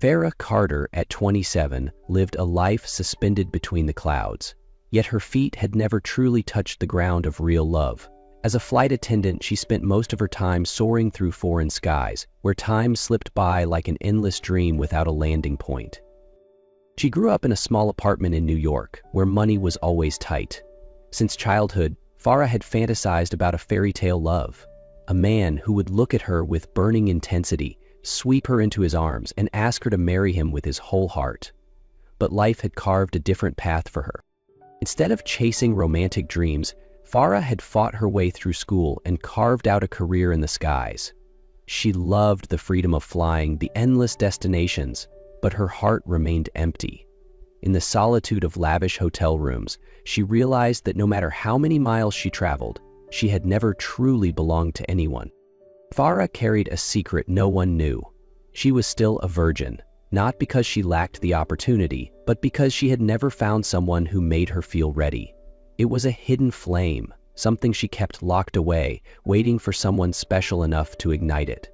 Farrah Carter, at 27, lived a life suspended between the clouds, yet her feet had never truly touched the ground of real love. As a flight attendant, she spent most of her time soaring through foreign skies, where time slipped by like an endless dream without a landing point. She grew up in a small apartment in New York, where money was always tight. Since childhood, Farrah had fantasized about a fairy tale love, a man who would look at her with burning intensity, sweep her into his arms, and ask her to marry him with his whole heart. But life had carved a different path for her. Instead of chasing romantic dreams, Farrah had fought her way through school and carved out a career in the skies. She loved the freedom of flying, the endless destinations, but her heart remained empty. In the solitude of lavish hotel rooms, she realized that no matter how many miles she traveled, she had never truly belonged to anyone. Farrah carried a secret no one knew. She was still a virgin, not because she lacked the opportunity, but because she had never found someone who made her feel ready. It was a hidden flame, something she kept locked away, waiting for someone special enough to ignite it.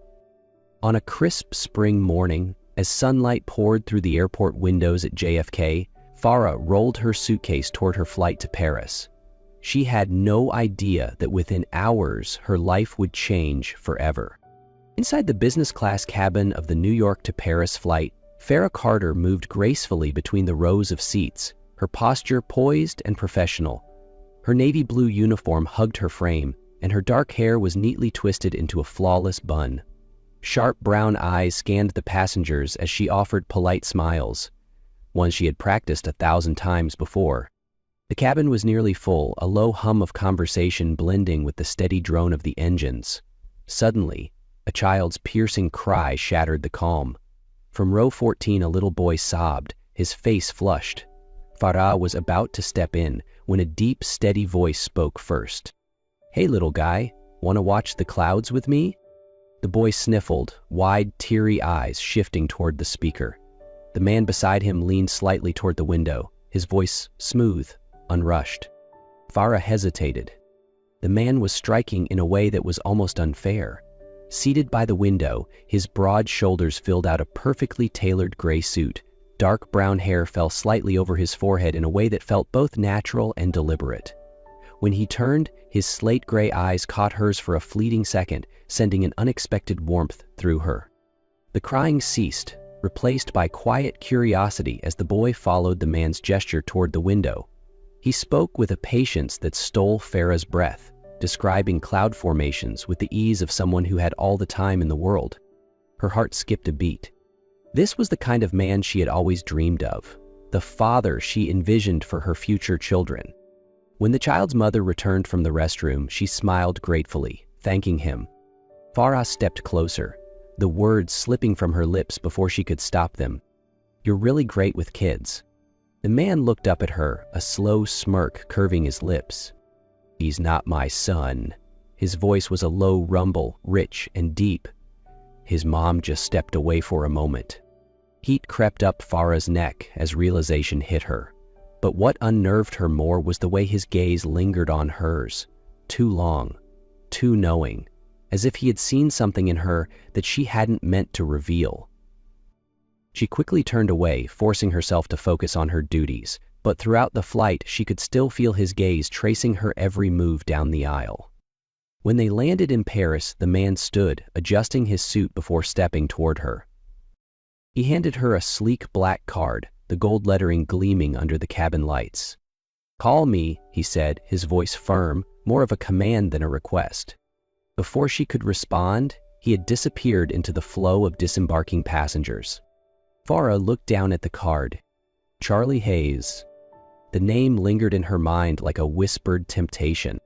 On a crisp spring morning, as sunlight poured through the airport windows at JFK, Farrah rolled her suitcase toward her flight to Paris. She had no idea that within hours her life would change forever. Inside the business class cabin of the New York to Paris flight, Farrah Carter moved gracefully between the rows of seats, her posture poised and professional. Her navy blue uniform hugged her frame, and her dark hair was neatly twisted into a flawless bun. Sharp brown eyes scanned the passengers as she offered polite smiles, ones she had practiced 1,000 times before. The cabin was nearly full, a low hum of conversation blending with the steady drone of the engines. Suddenly, a child's piercing cry shattered the calm. From row 14, a little boy sobbed, his face flushed. Farrah was about to step in when a deep, steady voice spoke first. "Hey, little guy, want to watch the clouds with me?" The boy sniffled, wide, teary eyes shifting toward the speaker. The man beside him leaned slightly toward the window, his voice smooth, unrushed. Farrah hesitated. The man was striking in a way that was almost unfair. Seated by the window, his broad shoulders filled out a perfectly tailored gray suit. Dark brown hair fell slightly over his forehead in a way that felt both natural and deliberate. When he turned, his slate gray eyes caught hers for a fleeting second, sending an unexpected warmth through her. The crying ceased, replaced by quiet curiosity as the boy followed the man's gesture toward the window. He spoke with a patience that stole Farrah's breath, describing cloud formations with the ease of someone who had all the time in the world. Her heart skipped a beat. This was the kind of man she had always dreamed of, the father she envisioned for her future children. When the child's mother returned from the restroom, she smiled gratefully, thanking him. Farrah stepped closer, the words slipping from her lips before she could stop them. "You're really great with kids." The man looked up at her, a slow smirk curving his lips. "He's not my son." His voice was a low rumble, rich and deep. His mom just stepped away for a moment. Heat crept up Farrah's neck as realization hit her. But what unnerved her more was the way his gaze lingered on hers. Too long, too knowing, as if he had seen something in her that she hadn't meant to reveal. She quickly turned away, forcing herself to focus on her duties, but throughout the flight she could still feel his gaze tracing her every move down the aisle. When they landed in Paris, the man stood, adjusting his suit before stepping toward her. He handed her a sleek black card, the gold lettering gleaming under the cabin lights. "Call me," he said, his voice firm, more of a command than a request. Before she could respond, he had disappeared into the flow of disembarking passengers. Farrah looked down at the card. Charlie Hayes. The name lingered in her mind like a whispered temptation.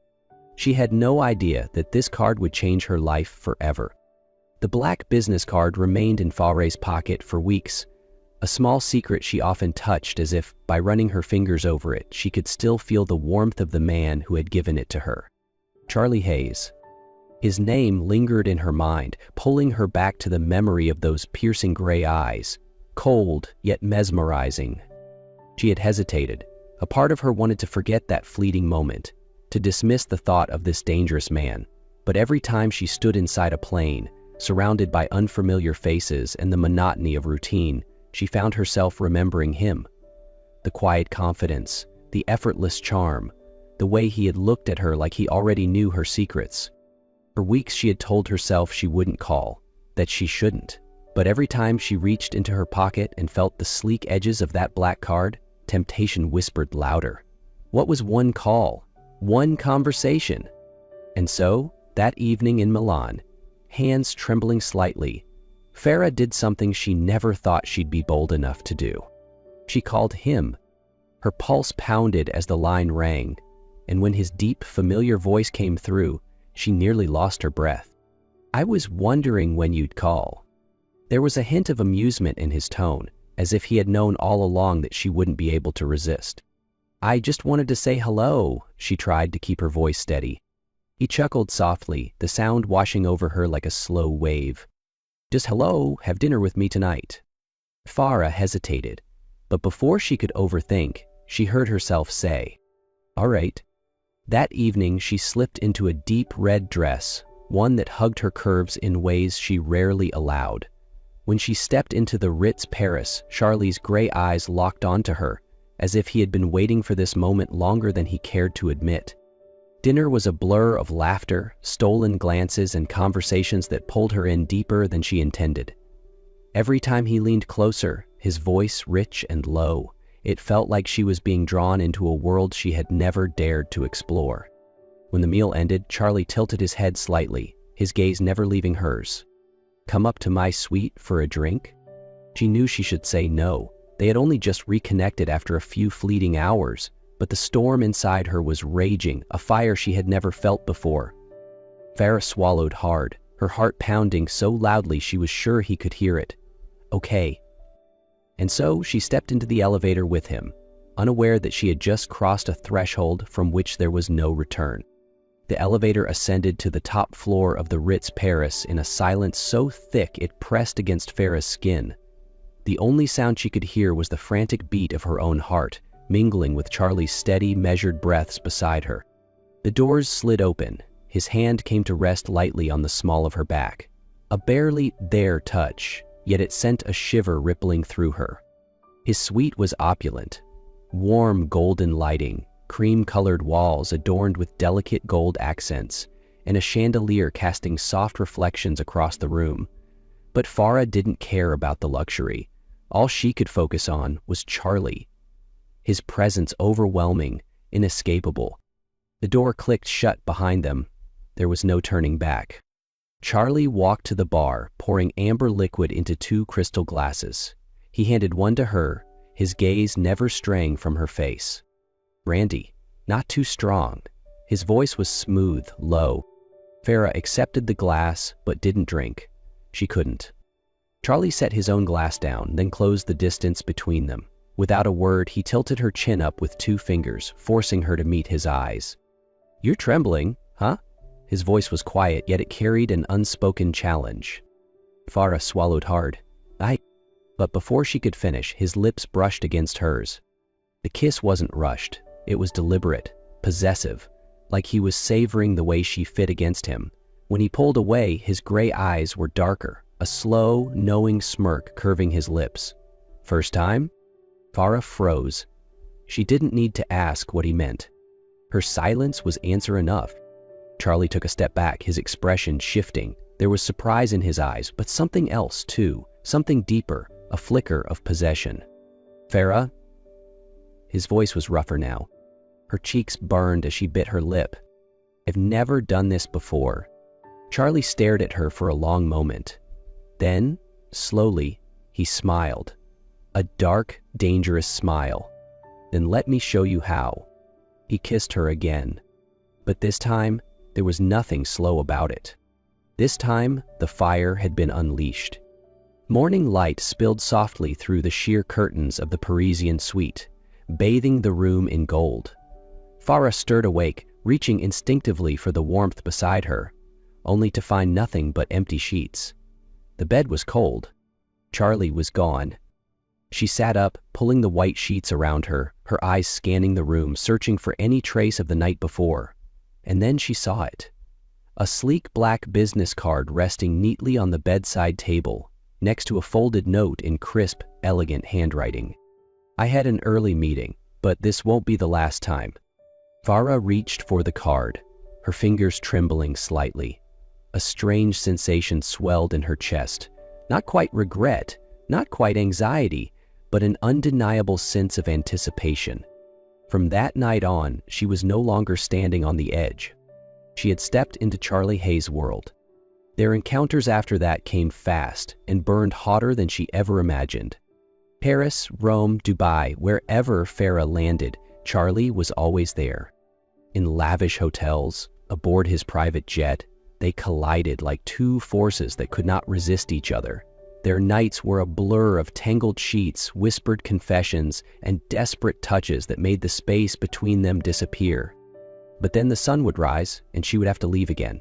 She had no idea that this card would change her life forever. The black business card remained in Farrah's pocket for weeks, a small secret she often touched as if, by running her fingers over it, she could still feel the warmth of the man who had given it to her. Charlie Hayes. His name lingered in her mind, pulling her back to the memory of those piercing gray eyes, cold yet mesmerizing. She had hesitated. A part of her wanted to forget that fleeting moment, to dismiss the thought of this dangerous man. But every time she stood inside a plane, surrounded by unfamiliar faces and the monotony of routine, she found herself remembering him. The quiet confidence, the effortless charm, the way he had looked at her like he already knew her secrets. For weeks she had told herself she wouldn't call, that she shouldn't. But every time she reached into her pocket and felt the sleek edges of that black card, temptation whispered louder. What was one call? One conversation? And so, that evening in Milan, hands trembling slightly, Farah did something she never thought she'd be bold enough to do. She called him. Her pulse pounded as the line rang, and when his deep, familiar voice came through, she nearly lost her breath. "I was wondering when you'd call." There was a hint of amusement in his tone, as if he had known all along that she wouldn't be able to resist. "I just wanted to say hello," she tried to keep her voice steady. He chuckled softly, the sound washing over her like a slow wave. "Just hello, have dinner with me tonight." Farah hesitated, but before she could overthink, she heard herself say, "All right." That evening she slipped into a deep red dress, one that hugged her curves in ways she rarely allowed. When she stepped into the Ritz Paris, Charlie's gray eyes locked onto her, as if he had been waiting for this moment longer than he cared to admit. Dinner was a blur of laughter, stolen glances, and conversations that pulled her in deeper than she intended. Every time he leaned closer, his voice rich and low, it felt like she was being drawn into a world she had never dared to explore. When the meal ended, Charlie tilted his head slightly, his gaze never leaving hers. "Come up to my suite for a drink?" She knew she should say no. They had only just reconnected after a few fleeting hours, but the storm inside her was raging, a fire she had never felt before. Farah swallowed hard, her heart pounding so loudly she was sure he could hear it. "Okay." And so she stepped into the elevator with him, unaware that she had just crossed a threshold from which there was no return. The elevator ascended to the top floor of the Ritz Paris in a silence so thick it pressed against Farah's skin. The only sound she could hear was the frantic beat of her own heart, mingling with Charlie's steady, measured breaths beside her. The doors slid open. His hand came to rest lightly on the small of her back. A barely there touch, yet it sent a shiver rippling through her. His suite was opulent. Warm golden lighting, cream-colored walls adorned with delicate gold accents, and a chandelier casting soft reflections across the room. But Farah didn't care about the luxury. All she could focus on was Charlie. His presence overwhelming, inescapable. The door clicked shut behind them. There was no turning back. Charlie walked to the bar, pouring amber liquid into 2 crystal glasses. He handed one to her, his gaze never straying from her face. "Brandy, not too strong." His voice was smooth, low. Farah accepted the glass, but didn't drink. She couldn't. Charlie set his own glass down, then closed the distance between them. Without a word, he tilted her chin up with 2 fingers, forcing her to meet his eyes. "You're trembling, huh?" His voice was quiet, yet it carried an unspoken challenge. Farah swallowed hard. But before she could finish, his lips brushed against hers. The kiss wasn't rushed. It was deliberate, possessive, like he was savoring the way she fit against him. When he pulled away, his gray eyes were darker, a slow, knowing smirk curving his lips. "First time?" Farah froze. She didn't need to ask what he meant. Her silence was answer enough. Charlie took a step back, his expression shifting. There was surprise in his eyes, but something else too, something deeper, a flicker of possession. "Farah?" His voice was rougher now. Her cheeks burned as she bit her lip. "I've never done this before." Charlie stared at her for a long moment. Then, slowly, he smiled. A dark, dangerous smile. "Then let me show you how." He kissed her again. But this time, there was nothing slow about it. This time, the fire had been unleashed. Morning light spilled softly through the sheer curtains of the Parisian suite, bathing the room in gold. Farah stirred awake, reaching instinctively for the warmth beside her, only to find nothing but empty sheets. The bed was cold. Charlie was gone. She sat up, pulling the white sheets around her, her eyes scanning the room, searching for any trace of the night before. And then she saw it. A sleek black business card resting neatly on the bedside table, next to a folded note in crisp, elegant handwriting. "I had an early meeting, but this won't be the last time." Farah reached for the card, her fingers trembling slightly. A strange sensation swelled in her chest. Not quite regret, not quite anxiety, but an undeniable sense of anticipation. From that night on, she was no longer standing on the edge. She had stepped into Charlie Hayes' world. Their encounters after that came fast and burned hotter than she ever imagined. Paris, Rome, Dubai, wherever Farah landed, Charlie was always there. In lavish hotels, aboard his private jet, they collided like two forces that could not resist each other. Their nights were a blur of tangled sheets, whispered confessions, and desperate touches that made the space between them disappear. But then the sun would rise, and she would have to leave again.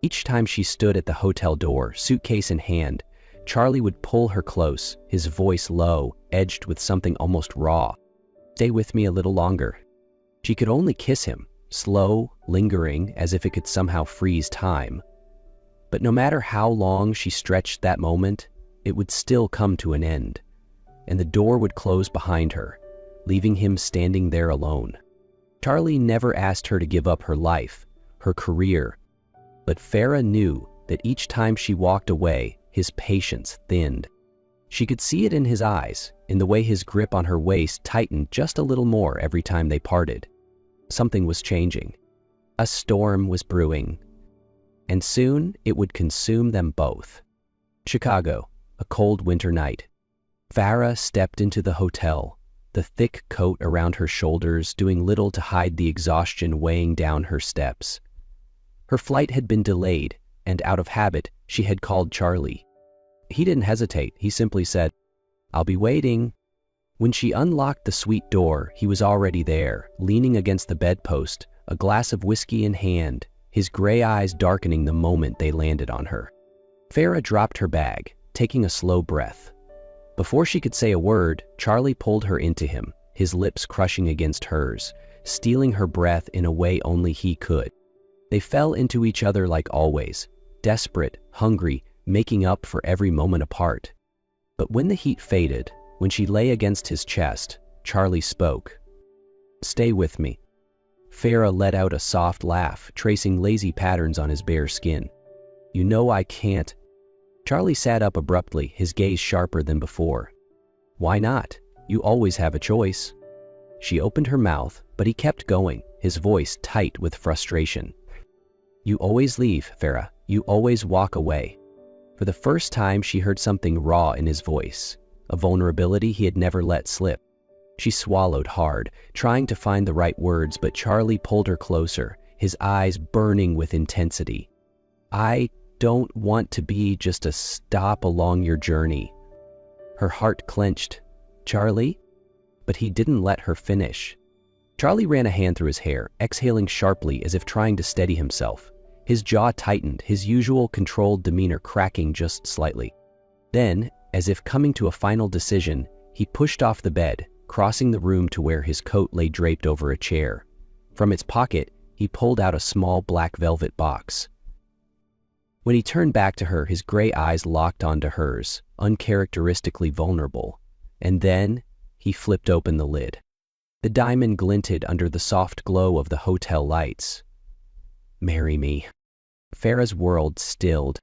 Each time she stood at the hotel door, suitcase in hand, Charlie would pull her close, his voice low, edged with something almost raw. "Stay with me a little longer." She could only kiss him, slow, lingering, as if it could somehow freeze time. But no matter how long she stretched that moment, it would still come to an end, and the door would close behind her, leaving him standing there alone. Charlie never asked her to give up her life, her career, but Farah knew that each time she walked away, his patience thinned. She could see it in his eyes, in the way his grip on her waist tightened just a little more every time they parted. Something was changing. A storm was brewing, and soon it would consume them both. Chicago, a cold winter night. Farah stepped into the hotel, the thick coat around her shoulders doing little to hide the exhaustion weighing down her steps. Her flight had been delayed, and out of habit, she had called Charlie. He didn't hesitate. He simply said, "I'll be waiting." When she unlocked the suite door, he was already there, leaning against the bedpost, a glass of whiskey in hand, his gray eyes darkening the moment they landed on her. Farah dropped her bag, taking a slow breath. Before she could say a word, Charlie pulled her into him, his lips crushing against hers, stealing her breath in a way only he could. They fell into each other like always, desperate, hungry, making up for every moment apart. But when the heat faded, when she lay against his chest, Charlie spoke. "Stay with me." Farah let out a soft laugh, tracing lazy patterns on his bare skin. "You know I can't." Charlie sat up abruptly, his gaze sharper than before. "Why not? You always have a choice." She opened her mouth, but he kept going, his voice tight with frustration. "You always leave, Farah. You always walk away." For the first time, she heard something raw in his voice, a vulnerability he had never let slip. She swallowed hard, trying to find the right words, but Charlie pulled her closer, his eyes burning with intensity. "I don't want to be just a stop along your journey." Her heart clenched. "Charlie?" But he didn't let her finish. Charlie ran a hand through his hair, exhaling sharply as if trying to steady himself. His jaw tightened, his usual controlled demeanor cracking just slightly. Then, as if coming to a final decision, he pushed off the bed, crossing the room to where his coat lay draped over a chair. From its pocket, he pulled out a small black velvet box. When he turned back to her, his gray eyes locked onto hers, uncharacteristically vulnerable. And then, he flipped open the lid. The diamond glinted under the soft glow of the hotel lights. "Marry me." Farah's world stilled.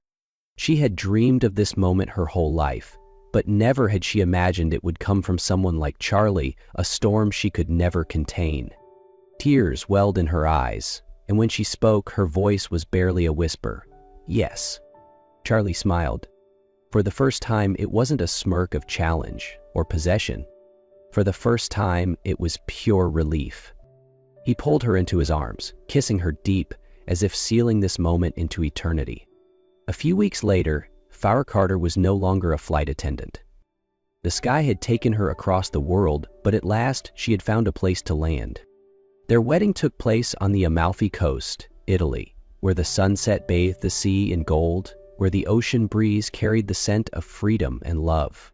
She had dreamed of this moment her whole life, but never had she imagined it would come from someone like Charlie, a storm she could never contain. Tears welled in her eyes, and when she spoke, her voice was barely a whisper. "Yes." Charlie smiled. For the first time, it wasn't a smirk of challenge or possession. For the first time, it was pure relief. He pulled her into his arms, kissing her deep, as if sealing this moment into eternity. A few weeks later, Farah Carter was no longer a flight attendant. The sky had taken her across the world, but at last she had found a place to land. Their wedding took place on the Amalfi Coast, Italy, where the sunset bathed the sea in gold, where the ocean breeze carried the scent of freedom and love.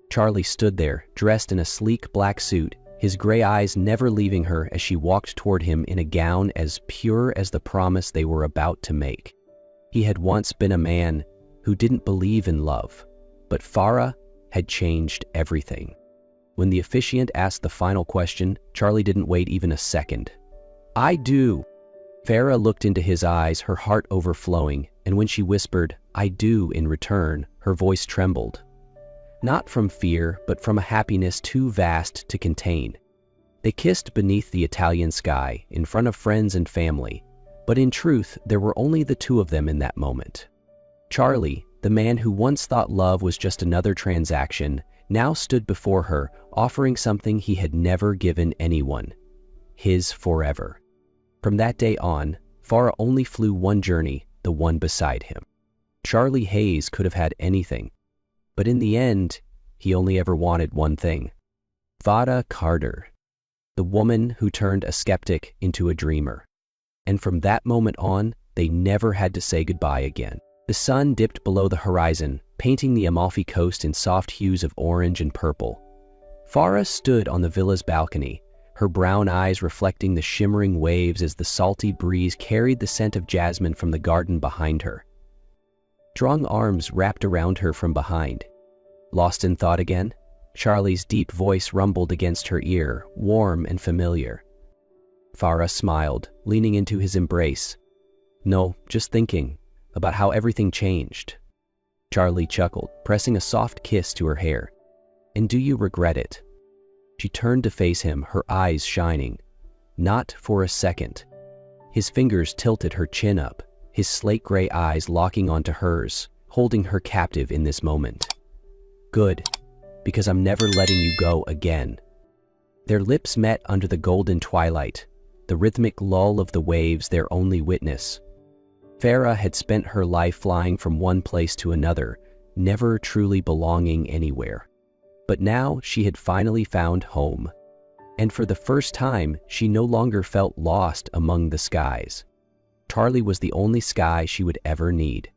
Charlie stood there, dressed in a sleek black suit, his gray eyes never leaving her as she walked toward him in a gown as pure as the promise they were about to make. He had once been a man who didn't believe in love, but Farah had changed everything. When the officiant asked the final question, Charlie didn't wait even a second. "I do." Farah looked into his eyes, her heart overflowing, and when she whispered, "I do," in return, her voice trembled. Not from fear, but from a happiness too vast to contain. They kissed beneath the Italian sky, in front of friends and family, but in truth, there were only the two of them in that moment. Charlie, the man who once thought love was just another transaction, now stood before her, offering something he had never given anyone: his forever. From that day on, Farah only flew one journey, the one beside him. Charlie Hayes could have had anything, but in the end, he only ever wanted one thing: Farah Carter, the woman who turned a skeptic into a dreamer. And from that moment on, they never had to say goodbye again. The sun dipped below the horizon, painting the Amalfi Coast in soft hues of orange and purple. Farah stood on the villa's balcony, her brown eyes reflecting the shimmering waves as the salty breeze carried the scent of jasmine from the garden behind her. Strong arms wrapped around her from behind. Lost in thought again? Charlie's deep voice rumbled against her ear, warm and familiar. Farah smiled, leaning into his embrace. "No, just thinking about how everything changed." Charlie chuckled, pressing a soft kiss to her hair. "And do you regret it?" She turned to face him, her eyes shining. Not for a second. His fingers tilted her chin up, his slate gray eyes locking onto hers, holding her captive in this moment. "Good, because I'm never letting you go again." Their lips met under the golden twilight, the rhythmic lull of the waves their only witness. Farah had spent her life flying from one place to another, never truly belonging anywhere. But now she had finally found home. And for the first time, she no longer felt lost among the skies. Charlie was the only sky she would ever need.